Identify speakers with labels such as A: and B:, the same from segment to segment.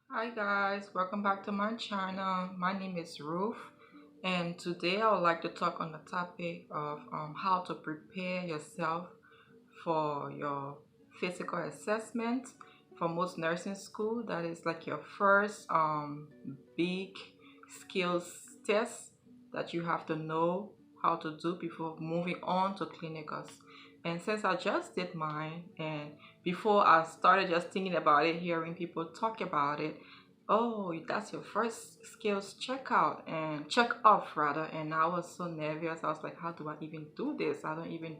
A: Hi guys, welcome back to my channel. My name is Ruth, and today I would like to talk on the topic of how to prepare yourself for your physical assessment. For most nursing school, that is like your first big skills test that you have to know how to do before moving on to clinicals. And since I just did mine, and before I started just thinking about it, hearing people talk about it, oh, that's your first skills checkout and check off rather. And I was so nervous. I was like, how do I even do this? I don't even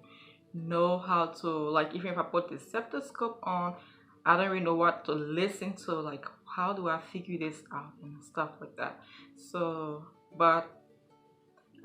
A: know how to, like, even if I put the stethoscope on, I don't really know what to listen to. Like, how do I figure this out and stuff like that. So, but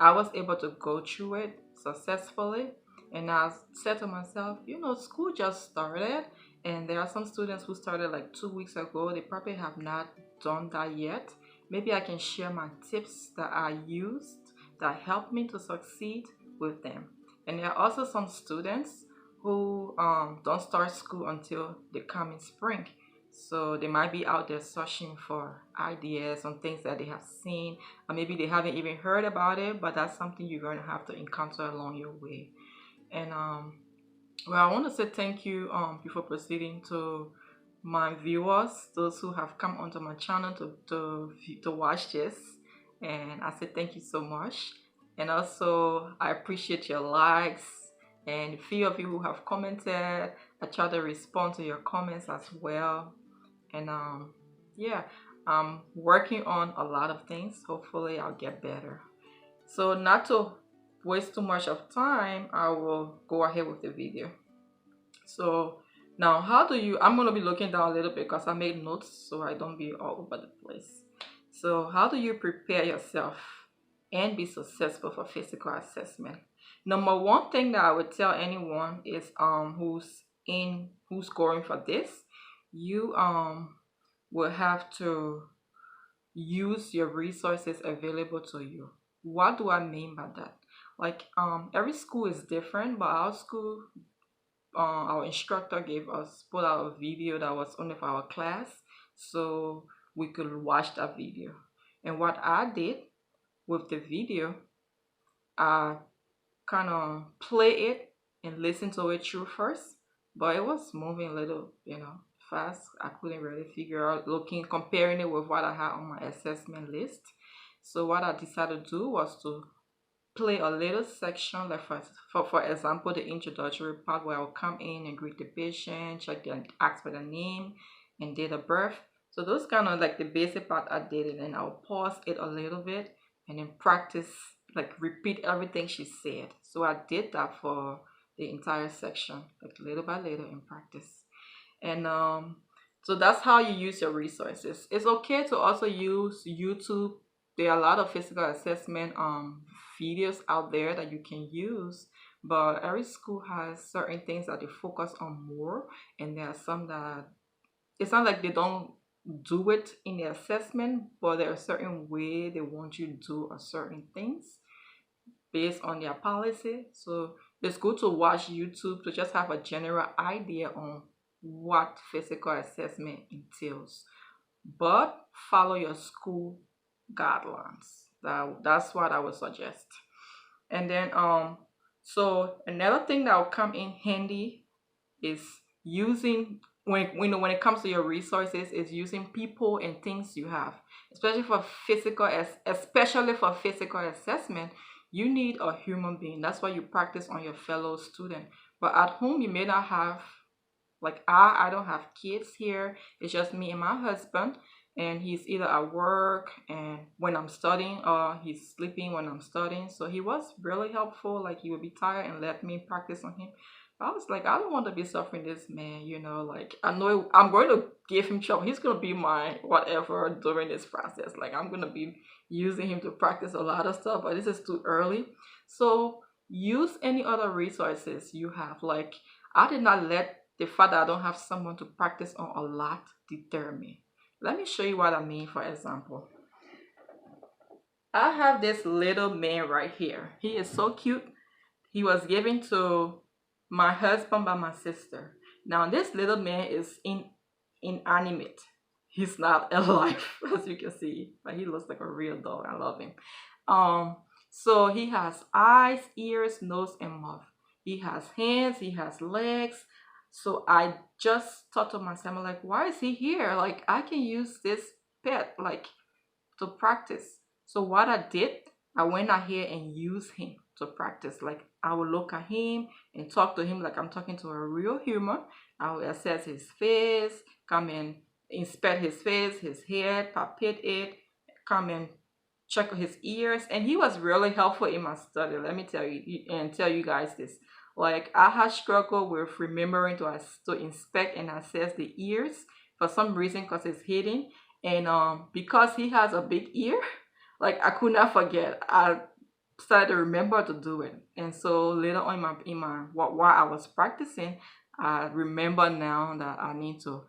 A: I was able to go through it successfully. And I said to myself, school just started, and there are some students who started like 2 weeks ago. They probably have not done that yet. Maybe I can share my tips that I used that helped me to succeed with them. And there are also some students who don't start school until they come in spring. So they might be out there searching for ideas on things that they have seen, or maybe they haven't even heard about it, but that's something you're going to have to encounter along your way. And well, I want to say thank you before proceeding to my viewers, those who have come onto my channel to watch this. And I say thank you so much. And also I appreciate your likes and a few of you who have commented. I try to respond to your comments as well. And yeah, I'm working on a lot of things. Hopefully I'll get better. So not to waste too much of time, I will go ahead with the video. So now, how do you, I'm going to be looking down a little bit because I made notes so I don't be all over the place. So how do you prepare yourself and be successful for physical assessment? Number one thing that I would tell anyone is who's going for this, you will have to use your resources available to you. What do I mean by that? Like every school is different, but our school, our instructor gave us put out a video that was only for our class, so we could watch that video. And what I did with the video, I kind of play it and listen to it through first, but it was moving a little, fast. I couldn't really figure out, looking, comparing it with what I had on my assessment list. So what I decided to do was to play a little section, like for example, the introductory part where I'll come in and greet the patient, check their, ask for their name and date of birth. So those kind of like the basic part I did, and then I'll pause it a little bit and then practice, like repeat everything she said. So I did that for the entire section, like little by little in practice. And so that's how you use your resources. It's okay to also use YouTube. There are a lot of physical assessment videos out there that you can use, but every school has certain things that they focus on more, and there are some that it's not like they don't do it in the assessment, but there are certain way they want you to do a certain things based on their policy. So it's good to watch YouTube to just have a general idea on what physical assessment entails, but follow your school guidelines. That's what I would suggest. And then so another thing that will come in handy is using, when it comes to your resources, is using people and things you have, especially for especially for physical assessment. You need a human being. That's why you practice on your fellow student. But at home you may not have, like I don't have kids here. It's just me and my husband, and he's either at work and when I'm studying, or he's sleeping when I'm studying. So he was really helpful. Like he would be tired and let me practice on him. But I was like, I don't want to be suffering this man, like I know I'm going to give him trouble. He's going to be my whatever during this process. Like I'm going to be using him to practice a lot of stuff, but this is too early. So use any other resources you have. Like I did not let the fact that I don't have someone to practice on a lot deter me. Let me show you what I mean. For example, I have this little man right here. He is so cute. He was given to my husband by my sister. Now this little man is inanimate. he's not alive, as you can see, but he looks like a real dog. I love him. Um, so he has eyes, ears, nose, and mouth. He has hands, he has legs. So I just thought to myself, I'm like, why is he here? Like, I can use this pet, like, to practice. So what I did, I went out here and used him to practice. Like, I would look at him and talk to him like I'm talking to a real human. I would assess his face, come and inspect his face, his head, palpate it, come and check his ears. And he was really helpful in my study. Let me tell you and tell you guys this. Like, I had struggled with remembering to inspect and assess the ears for some reason because it's hidden. And because he has a big ear, like, I could not forget. I started to remember to do it. And so later on while I was practicing, I remember now that I need to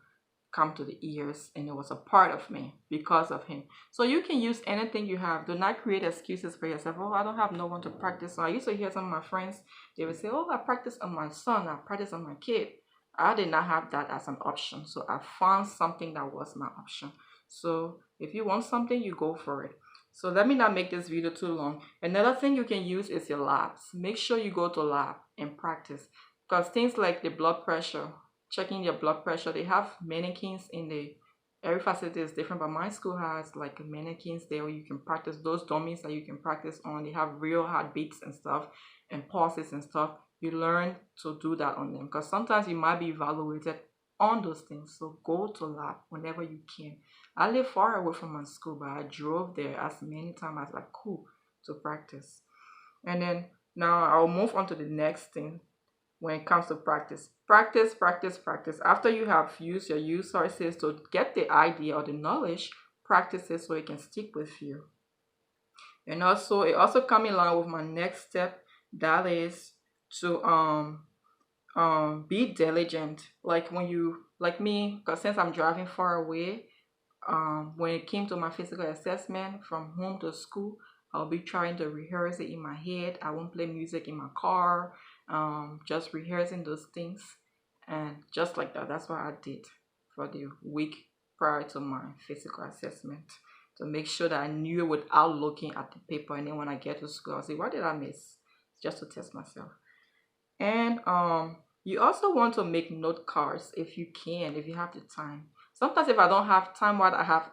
A: come to the ears, and it was a part of me because of him. So you can use anything you have. Do not create excuses for yourself. Oh, I don't have no one to practice on. I used to hear some of my friends, they would say, oh, I practice on my son, I practice on my kid. I did not have that as an option, so I found something that was my option. So if you want something, you go for it. So let me not make this video too long. Another thing you can use is your labs. Make sure you go to lab and practice, because things like the blood pressure, checking your blood pressure, they have mannequins in the, every facility is different, but my school has like mannequins there where you can practice those dummies that you can practice on. They have real heartbeats and stuff and pulses and stuff. You learn to do that on them because sometimes you might be evaluated on those things. So go to lab whenever you can. I live far away from my school, but I drove there as many times as I could to practice. And then now I'll move on to the next thing when it comes to practice. Practice, practice, practice. After you have used your resources to get the idea or the knowledge, practice it so it can stick with you. And also, it also comes along with my next step, that is to be diligent. Like when you, like me, because since I'm driving far away, when it came to my physical assessment from home to school, I'll be trying to rehearse it in my head. I won't play music in my car, just rehearsing those things. And just like that, that's what I did for the week prior to my physical assessment, to make sure that I knew it without looking at the paper. And then when I get to school, I'll say, what did I miss? Just to test myself. And you also want to make note cards if you can, if you have the time. Sometimes if I don't have time, what I have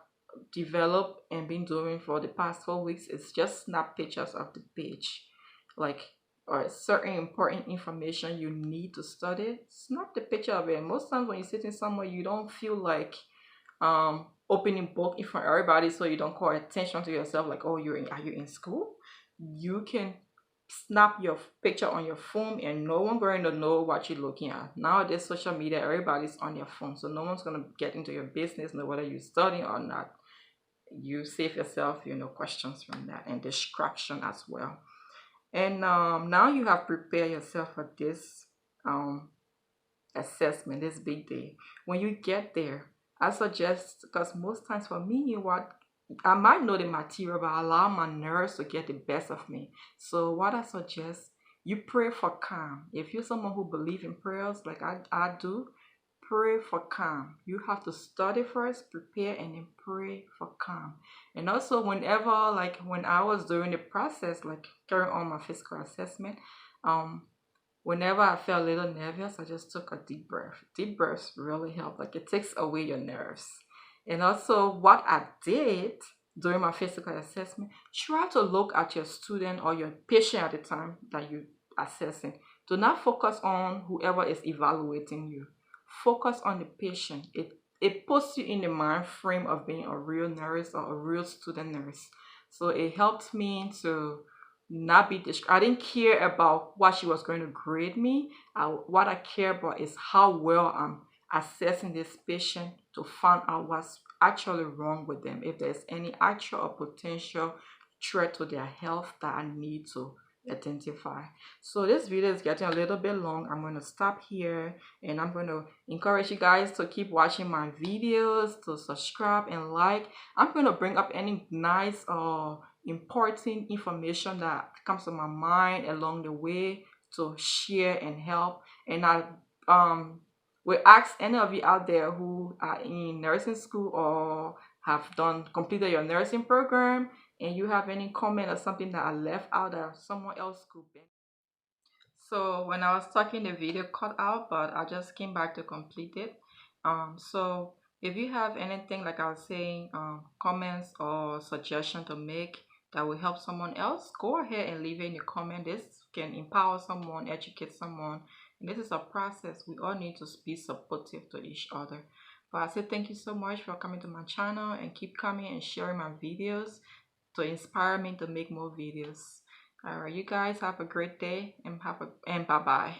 A: developed and been doing for the past 4 weeks is just snap pictures of the page. Like, or certain important information you need to study, snap the picture of it. Most times when you're sitting somewhere, you don't feel like opening book in front of everybody, so you don't call attention to yourself like, oh, are you in school? You can snap your picture on your phone and no one's going to know what you're looking at. Nowadays, social media, everybody's on your phone, so no one's going to get into your business, know whether you're studying or not. You save yourself, questions from that and distraction as well. And now you have prepared yourself for this assessment, this big day. When you get there, I suggest, because most times for me, what I might know the material, but I allow my nerves to get the best of me. So what I suggest, you pray for calm. If you're someone who believes in prayers like I do, pray for calm. You have to study first, prepare, and then pray for calm. And also whenever, like when I was doing the process, like carrying on my physical assessment, whenever I felt a little nervous, I just took a deep breath. Deep breaths really help. Like, it takes away your nerves. And also what I did during my physical assessment, try to look at your student or your patient at the time that you're assessing. Do not focus on whoever is evaluating you. Focus on the patient. It puts you in the mind frame of being a real nurse or a real student nurse. So it helped me to not be distracted. I didn't care about what she was going to grade me. What I care about is how well I'm assessing this patient to find out what's actually wrong with them, if there's any actual or potential threat to their health that I need to identify. So this video is getting a little bit long. I'm going to stop here, and I'm going to encourage you guys to keep watching my videos, to subscribe and like. I'm going to bring up any nice important information that comes to my mind along the way to share and help. And I we ask any of you out there who are in nursing school or have done completed your nursing program, and you have any comment or something that I left out that someone else could benefit. So when I was talking, the video cut out, but I just came back to complete it. So if you have anything, like I was saying, comments or suggestion to make that will help someone else, go ahead and leave it in the comment. This can empower someone, educate someone, and this is a process. We all need to be supportive to each other. But I say thank you so much for coming to my channel, and keep coming and sharing my videos to inspire me to make more videos. All right, you guys have a great day, and bye bye.